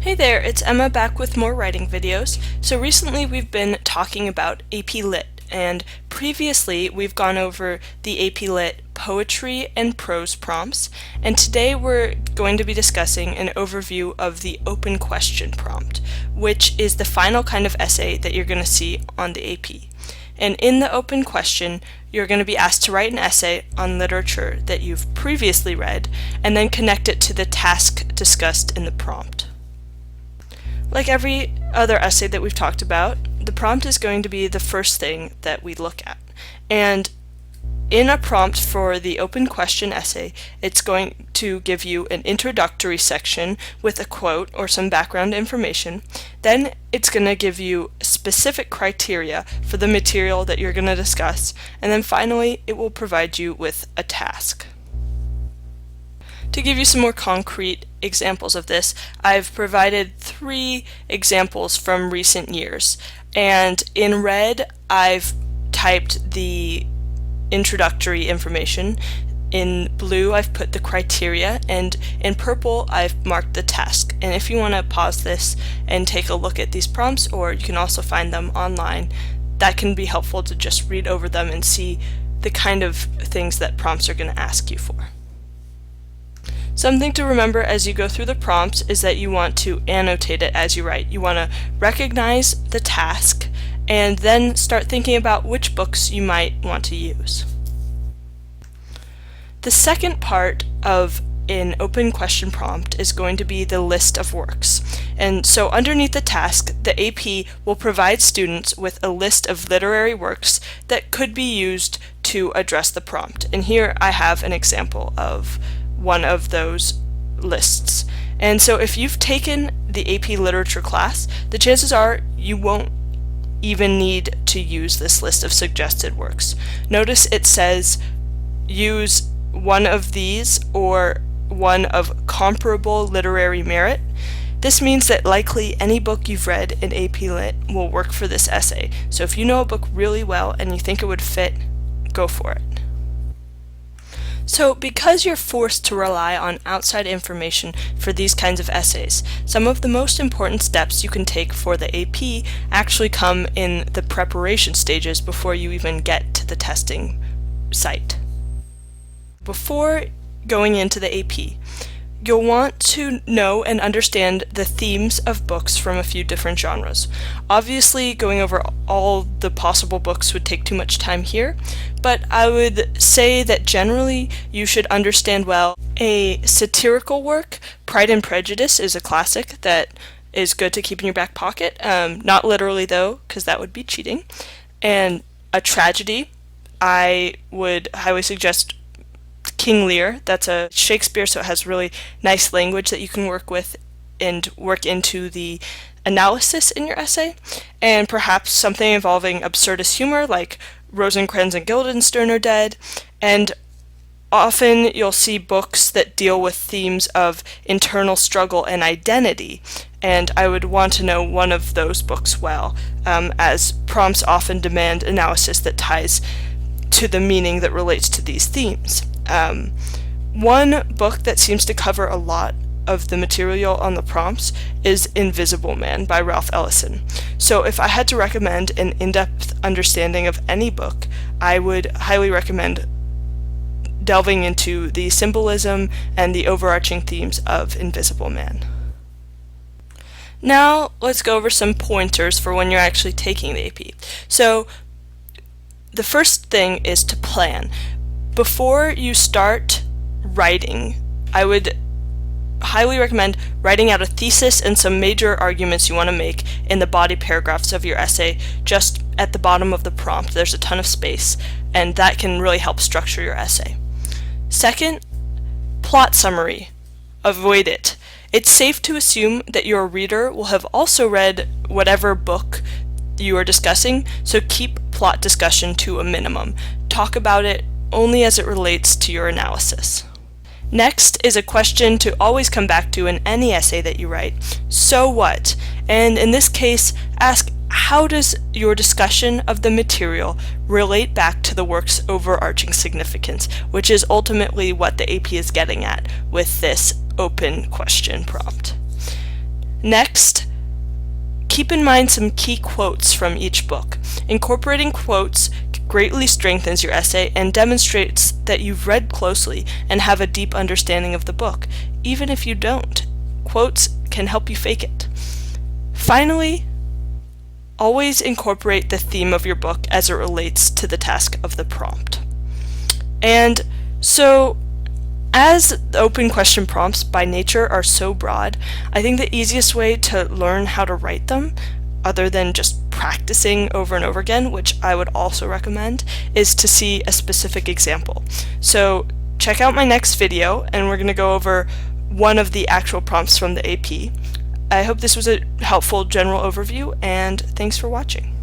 Hey there, it's Emma back with more writing videos. So recently we've been talking about AP Lit, and previously we've gone over the AP Lit poetry and prose prompts, and today we're going to be discussing an overview of the open question prompt, which is the final kind of essay that you're going to see on the AP. And in the open question, you're going to be asked to write an essay on literature that you've previously read, and then connect it to the task discussed in the prompt. Like every other essay that we've talked about, the prompt is going to be the first thing that we look at. And in a prompt for the open question essay, it's going to give you an introductory section with a quote or some background information. Then it's going to give you specific criteria for the material that you're going to discuss. And then finally, it will provide you with a task. To give you some more concrete examples of this, I've provided 3 examples from recent years. And in red, I've typed the introductory information. In blue, I've put the criteria, and in purple, I've marked the task. And if you want to pause this and take a look at these prompts, or you can also find them online, that can be helpful to just read over them and see the kind of things that prompts are going to ask you for. Something to remember as you go through the prompts is that you want to annotate it as you write. You want to recognize the task and then start thinking about which books you might want to use. The second part of an open question prompt is going to be the list of works. And so underneath the task, the AP will provide students with a list of literary works that could be used to address the prompt. And here I have an example of one of those lists. And so if you've taken the AP Literature class, the chances are you won't even need to use this list of suggested works. Notice it says use one of these or one of comparable literary merit. This means that likely any book you've read in AP Lit will work for this essay. So if you know a book really well and you think it would fit, go for it. So because you're forced to rely on outside information for these kinds of essays, some of the most important steps you can take for the AP actually come in the preparation stages before you even get to the testing site. Before going into the AP, you'll want to know and understand the themes of books from a few different genres. Obviously, going over all the possible books would take too much time here, but I would say that generally you should understand well a satirical work. Pride and Prejudice is a classic that is good to keep in your back pocket. Not literally though, because that would be cheating. And a tragedy, I would highly suggest King Lear. That's a Shakespeare, so it has really nice language that you can work with and work into the analysis in your essay. And perhaps something involving absurdist humor like Rosencrantz and Guildenstern are dead. And often you'll see books that deal with themes of internal struggle and identity, and I would want to know one of those books well, as prompts often demand analysis that ties to the meaning that relates to these themes. One book that seems to cover a lot of the material on the prompts is Invisible Man by Ralph Ellison. So if I had to recommend an in-depth understanding of any book, I would highly recommend delving into the symbolism and the overarching themes of Invisible Man. Now let's go over some pointers for when you're actually taking the AP. So the first thing is to plan. Before you start writing, I would highly recommend writing out a thesis and some major arguments you want to make in the body paragraphs of your essay. Just at the bottom of the prompt, there's a ton of space, and that can really help structure your essay. Second, plot summary. Avoid it. It's safe to assume that your reader will have also read whatever book you are discussing, so keep plot discussion to a minimum. Talk about it only as it relates to your analysis. Next is a question to always come back to in any essay that you write. So what? And in this case, ask, how does your discussion of the material relate back to the work's overarching significance, which is ultimately what the AP is getting at with this open question prompt. Next, keep in mind some key quotes from each book. Incorporating quotes greatly strengthens your essay and demonstrates that you've read closely and have a deep understanding of the book, even if you don't. Quotes can help you fake it. Finally, always incorporate the theme of your book as it relates to the task of the prompt. And so, as the open question prompts by nature are so broad, I think the easiest way to learn how to write them, other than just practicing over and over again, which I would also recommend, is to see a specific example. So check out my next video and we're going to go over one of the actual prompts from the AP. I hope this was a helpful general overview, and thanks for watching.